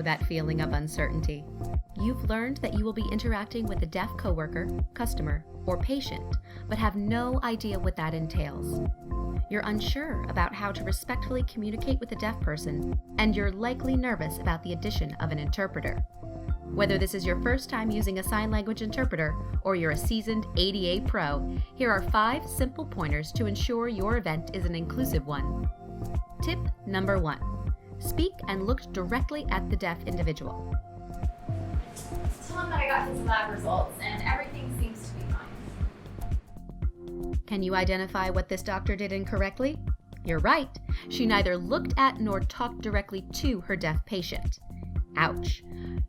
know that feeling of uncertainty. You've learned that you will be interacting with a deaf coworker, customer, or patient, but have no idea what that entails. You're unsure about how to respectfully communicate with a deaf person, and you're likely nervous about the addition of an interpreter. Whether this is your first time using a sign language interpreter or you're a seasoned ADA pro, here are 5 simple pointers to ensure your event is an inclusive one. Tip number 1. Speak and look directly at the deaf individual. Tell him that I got his lab results and everything seems to be fine. Can you identify what this doctor did incorrectly? You're right. She neither looked at nor talked directly to her deaf patient. Ouch.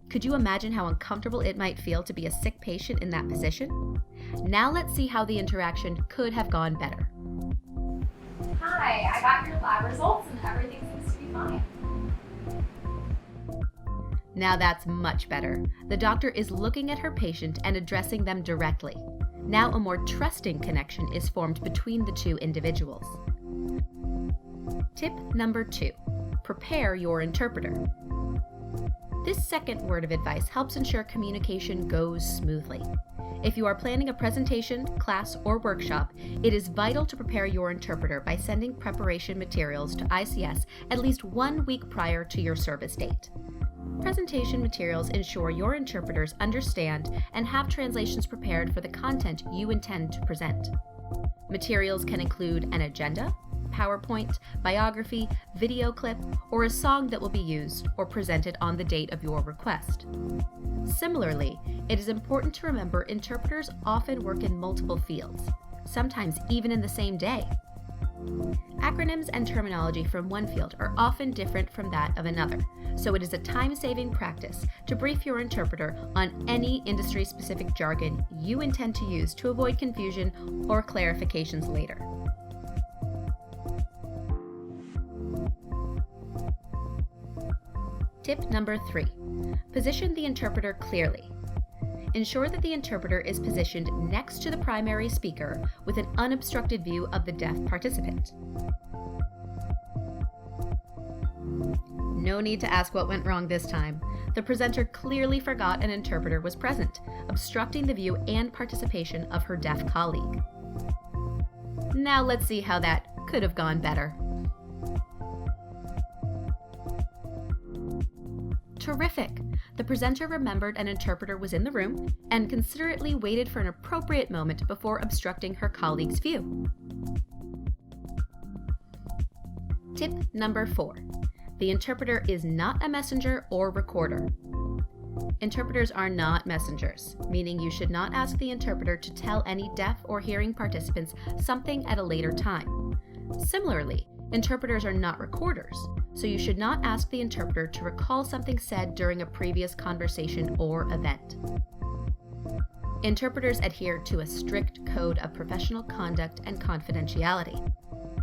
Could you imagine how uncomfortable it might feel to be a sick patient in that position? Now let's see how the interaction could have gone better. Hi, I got your lab results and everything seems to be fine. Now that's much better. The doctor is looking at her patient and addressing them directly. Now a more trusting connection is formed between the two individuals. Tip number 2. Prepare your interpreter. This second word of advice helps ensure communication goes smoothly. If you are planning a presentation, class, or workshop, it is vital to prepare your interpreter by sending preparation materials to ICS at least 1 week prior to your service date. Presentation materials ensure your interpreters understand and have translations prepared for the content you intend to present. Materials can include an agenda, PowerPoint, biography, video clip, or a song that will be used or presented on the date of your request. Similarly, it is important to remember interpreters often work in multiple fields, sometimes even in the same day. Acronyms and terminology from one field are often different from that of another, so it is a time-saving practice to brief your interpreter on any industry-specific jargon you intend to use to avoid confusion or clarifications later. Tip number 3. Position the interpreter clearly. Ensure that the interpreter is positioned next to the primary speaker with an unobstructed view of the deaf participant. No need to ask what went wrong this time. The presenter clearly forgot an interpreter was present, obstructing the view and participation of her deaf colleague. Now let's see how that could have gone better. Terrific! The presenter remembered an interpreter was in the room and considerately waited for an appropriate moment before obstructing her colleague's view. Tip number 4. The interpreter is not a messenger or recorder. Interpreters are not messengers, meaning you should not ask the interpreter to tell any deaf or hearing participants something at a later time. Similarly, interpreters are not recorders, so you should not ask the interpreter to recall something said during a previous conversation or event. Interpreters adhere to a strict code of professional conduct and confidentiality.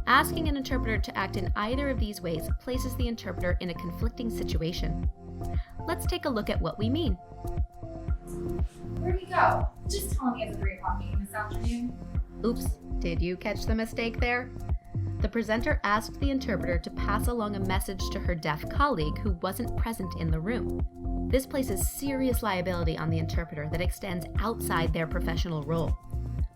Asking an interpreter to act in either of these ways places the interpreter in a conflicting situation. Let's take a look at what we mean. Where'd he go? Just tell him he has a 3 o'clock meeting this afternoon. Oops, did you catch the mistake there? The presenter asked the interpreter to pass along a message to her deaf colleague who wasn't present in the room. This places serious liability on the interpreter that extends outside their professional role.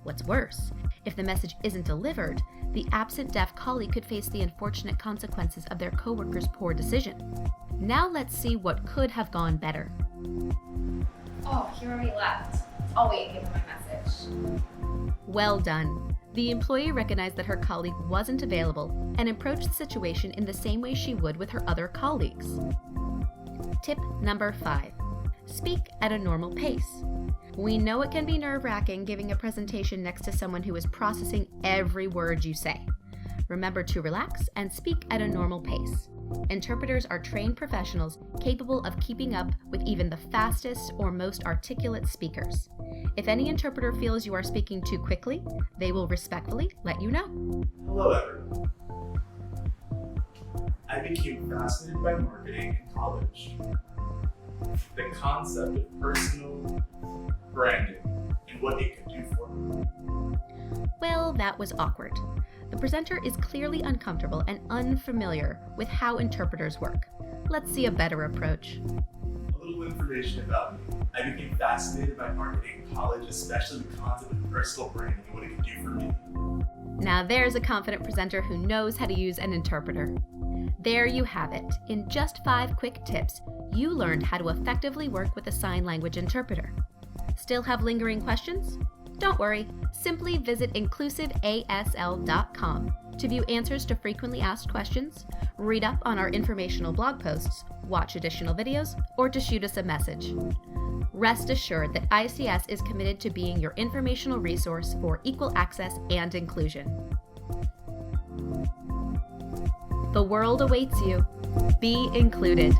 What's worse, if the message isn't delivered, the absent deaf colleague could face the unfortunate consequences of their coworker's poor decision. Now let's see what could have gone better. Oh, he already left. I'll wait and give him my message. Well done. The employee recognized that her colleague wasn't available and approached the situation in the same way she would with her other colleagues. Tip number 5. Speak at a normal pace. We know it can be nerve-wracking giving a presentation next to someone who is processing every word you say. Remember to relax and speak at a normal pace. Interpreters are trained professionals capable of keeping up with even the fastest or most articulate speakers. If any interpreter feels you are speaking too quickly, they will respectfully let you know. Hello everyone. I became fascinated by marketing in college. The concept of personal branding and what it could do for me. Well, that was awkward. The presenter is clearly uncomfortable and unfamiliar with how interpreters work. let's see a better approach. A little information about me. I became fascinated by marketing in college, especially the concept of personal branding and what it can do for me. Now there's a confident presenter who knows how to use an interpreter. There you have it. In just 5 quick tips, you learned how to effectively work with a sign language interpreter. Still have lingering questions? Don't worry, simply visit inclusiveasl.com to view answers to frequently asked questions, read up on our informational blog posts, watch additional videos, or to shoot us a message. Rest assured that ICS is committed to being your informational resource for equal access and inclusion. The world awaits you. Be included.